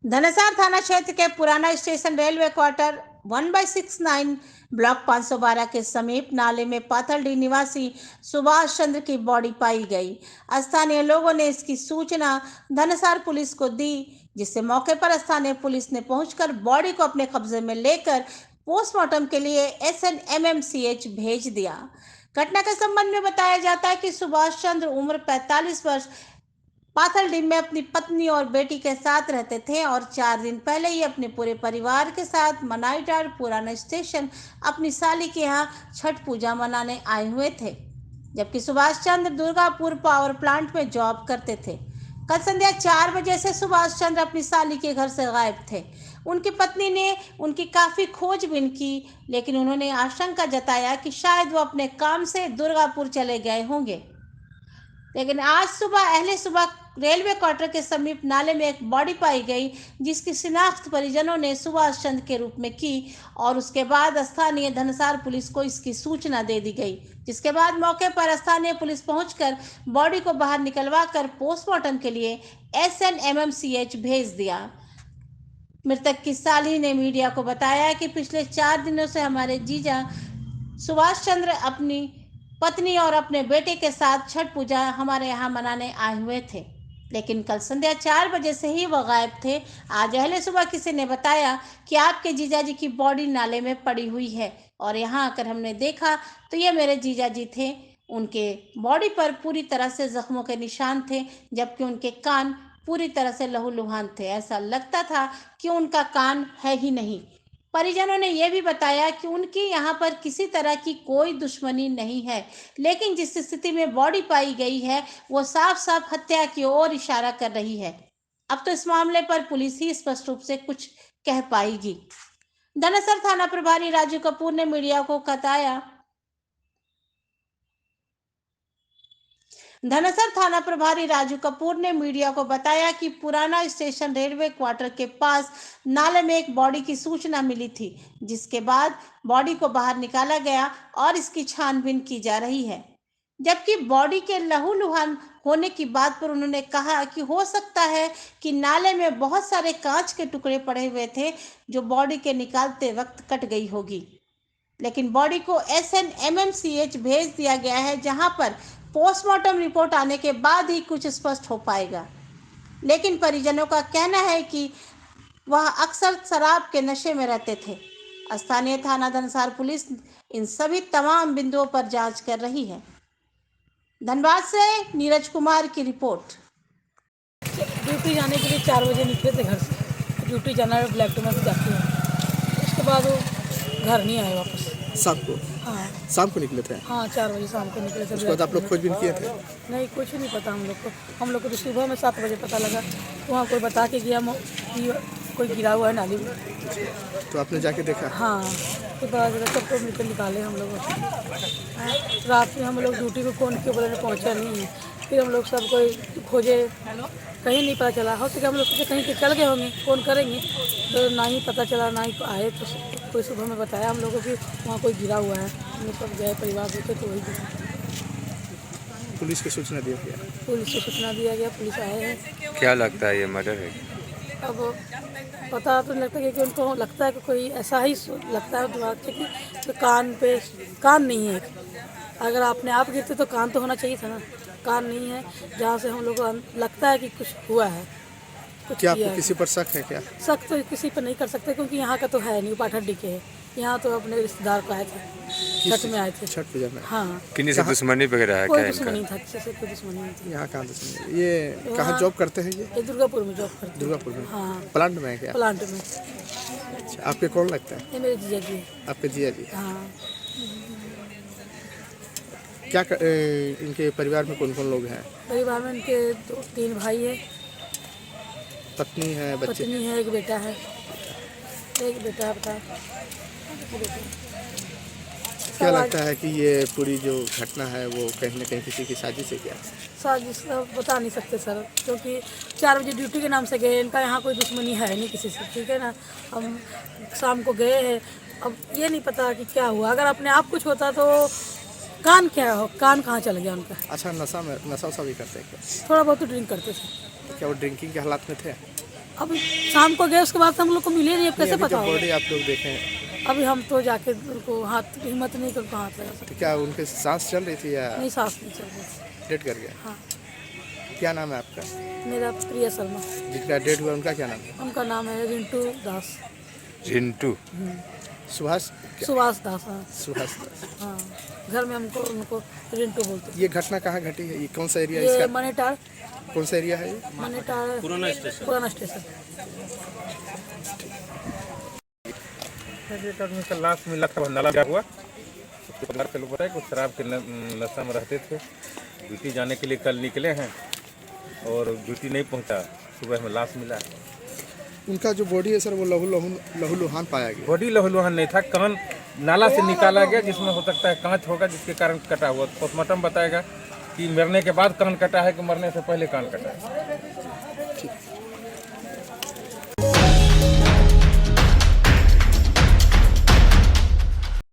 धनसार थाना क्षेत्र के पुराना स्टेशन रेलवे क्वार्टर 1/69 ब्लॉक 512 के समीप नाले में पाथलडी निवासी सुभाष चंद्र की बॉडी पाई गई। स्थानीय लोगों ने इसकी सूचना धनसार पुलिस को दी, जिससे मौके पर स्थानीय पुलिस ने पहुंचकर बॉडी को अपने कब्जे में लेकर पोस्टमार्टम के लिए SNMMCH भेज दिया। घटना के संबंध में बताया जाता है कि सुभाष चंद्र उम्र 45 वर्ष पाथलडी में अपनी पत्नी और बेटी के साथ रहते थे और 4 दिन पहले ही अपने पूरे परिवार के साथ मनाईडार पुराना स्टेशन अपनी साली के यहाँ छठ पूजा मनाने आए हुए थे, जबकि सुभाष चंद्र दुर्गापुर पावर प्लांट में जॉब करते थे। कल संध्या 4 बजे से सुभाष चंद्र अपनी साली के घर से गायब थे। उनकी पत्नी ने उनकी काफ़ी खोजबीन की, लेकिन उन्होंने आशंका जताया कि शायद वो अपने काम से दुर्गापुर चले गए होंगे। लेकिन आज सुबह रेलवे क्वार्टर के समीप नाले में एक बॉडी पाई गई, जिसकी शिनाख्त परिजनों ने सुभाष चंद्र के रूप में की और उसके बाद स्थानीय धनसार पुलिस को इसकी सूचना दे दी गई, जिसके बाद मौके पर स्थानीय पुलिस पहुंचकर बॉडी को बाहर निकलवाकर पोस्टमार्टम के लिए SNMMCH भेज दिया। मृतक की साली ने मीडिया को बताया कि पिछले 4 दिनों से हमारे जीजा सुभाष चंद्र अपनी पत्नी और अपने बेटे के साथ छठ पूजा हमारे यहाँ मनाने आए हुए थे, लेकिन कल संध्या 4 बजे से ही वह गायब थे। आज अहले सुबह किसी ने बताया कि आपके जीजाजी की बॉडी नाले में पड़ी हुई है और यहाँ आकर हमने देखा तो ये मेरे जीजाजी थे। उनके बॉडी पर पूरी तरह से जख्मों के निशान थे, जबकि उनके कान पूरी तरह से लहूलुहान थे। ऐसा लगता था कि उनका कान है ही नहीं। परिजनों ने यह भी बताया कि उनकी यहाँ पर किसी तरह की कोई दुश्मनी नहीं है, लेकिन जिस स्थिति में बॉडी पाई गई है वो साफ साफ हत्या की ओर इशारा कर रही है। अब तो इस मामले पर पुलिस ही स्पष्ट रूप से कुछ कह पाएगी। धनसर थाना प्रभारी राजू कपूर ने मीडिया को बताया धनसर थाना प्रभारी राजू कपूर ने मीडिया को बताया कि पुराना स्टेशन रेलवे क्वार्टर के पास नाले में एक बॉडी की सूचना मिली थी, जिसके बाद बॉडी को बाहर निकाला गया और इसकी छानबीन की जा रही है। जबकि बॉडी के लहूलुहान होने की बात पर उन्होंने कहा कि हो सकता है कि नाले में बहुत सारे कांच के टुकड़े पड़े हुए थे, जो बॉडी के निकालते वक्त कट गई होगी। लेकिन बॉडी को SNMMCH भेज दिया गया है, जहां पर पोस्टमार्टम रिपोर्ट आने के बाद ही कुछ स्पष्ट हो पाएगा। लेकिन परिजनों का कहना है कि वह अक्सर शराब के नशे में रहते थे। स्थानीय थाना धनसार पुलिस इन सभी तमाम बिंदुओं पर जांच कर रही है। धनबाद से नीरज कुमार की रिपोर्ट। ड्यूटी जाने के लिए 4 बजे निकले थे घर से। ड्यूटी जाना है, ब्लैक टू में जाती हूँ। उसके बाद वो घर नहीं आए वापस। शाम को? हाँ, शाम को निकले थे? हाँ, 4 बजे शाम को निकले थे। उसके बाद आप लोग खोजबीन किए थे? नहीं, कुछ नहीं पता हम लोग को तो सुबह में 7 बजे पता लगा। वहाँ कोई बता के गया कि कोई गिरा हुआ है नाली में। तो आपने जाके देखा? हाँ, तो पता चला, सबको मिलकर निकाले हम लोग। रात में हम लोग ड्यूटी को फोन किए, बोले पहुँचा नहीं। फिर हम लोग सब कोई खोजे, कहीं नहीं पता चला। हो सके हम लोग सोचे कहीं के चल गए होंगे, फ़ोन करेंगे, तो ना ही पता चला, ना ही आए। तो कोई सुबह में बताया हम लोगों को कि वहाँ कोई गिरा हुआ है। हम लोग सब गए, परिवार देखे तो वही गिरा। पुलिस को सूचना दिया गया? पुलिस को सूचना दिया गया, पुलिस आए हैं। क्या लगता है ये मर्डर है? अब पता तो लगता है कि उनको लगता है कि कोई ऐसा ही लगता है दिमाग से कि कान पे कान नहीं है। अगर आपने आप गिरते तो कान तो होना चाहिए था ना, कान नहीं है। जहाँ से हम लोग को लगता है कि कुछ हुआ है। क्या आपको किसी पर शक है? क्या शक तो किसी पर नहीं कर सकते, क्योंकि यहाँ का तो है नहीं, पाठड्डी के है। यहाँ तो अपने रिश्तेदार को आए थे, छठ में आए थे। छठ पूजा में? हाँ। किन्हीं से दुश्मनी वगैरह है? कोई क्या दुश्मनी था, किसी से कोई दुश्मनी नहीं थी। यहाँ कहाँ दुश्मनी? ये कहाँ जॉब करते हैं? ये दुर्गापुर में जॉब करते हैं। दुर्गापुर में? हाँ। प्लांट में है क्या? प्लांट में। अच्छा, आपके कौन लगता है? ये मेरे जीजा जी। आपके जिया जी? हाँ। क्या इनके परिवार में कौन कौन लोग हैं? परिवार में इनके 3 भाई है, पत्नी है, बच्चे? पत्नी है, एक बेटा है। एक बेटा बता। क्या लगता है कि ये पूरी जो घटना है वो कहीं न कहीं किसी की साजिश है? क्या साजिश बता नहीं सकते सर, क्योंकि 4 बजे ड्यूटी के नाम से गए। इनका यहाँ कोई दुश्मनी है नहीं किसी से, ठीक है ना। हम शाम को गए हैं, अब ये नहीं पता कि क्या हुआ। अगर अपने आप कुछ होता तो कान क्या हो, कान कहाँ चल गया उनका। अच्छा, नशा भी करते हैं क्या? थोड़ा बहुत तो ड्रिंक करते थे। क्या वो ड्रिंकिंग के हालात में थे? अभी शाम को गए उसके बाद से हम लोग को मिले नहीं, अब कैसे अभी पता जब होगा। बॉडी आप लोग देखें अभी हम तो जाके उनको हाथ हिम्मत नहीं कर हाथ लगा सकते। तो क्या उनके सांस चल रही थी या नहीं, सांस नहीं चल रही। डेट कर गया? हाँ, क्या नाम है आपका? मेरा प्रिया शर्मा, जिनका डेट हुआ उनका क्या नाम है? उनका नाम है रिंटू दास, जिंटू। सुभाष सुभाष दास। हाँ सुभाष दास। हाँ, घर में हमको उनको रिंटू बोलते हैं। ये घटना कहाँ घटी है? ये कौन सा एरिया है ये इसका? मनेटार, कौन सा एरिया है ये? मनेटार पुराना स्टेशन। एक आदमी का लाश मिला था, नाला गया हुआ। उसके परिवार के लोग बताए कि शराब के नशा में रहते थे। ड्यूटी जाने के लिए कल निकले हैं और ड्यूटी नहीं पहुंचा, सुबह में लाश मिला। उनका जो बॉडी है सर वो लहूलुहान पाया गया। बॉडी लहूलुहान नहीं था, कान नाला से निकाला गया, जिसमें हो सकता है कांच होगा जिसके कारण कटा हुआ। पोस्टमार्टम बताएगा कि मरने के बाद कान कटा है कि मरने से पहले कान कटा है।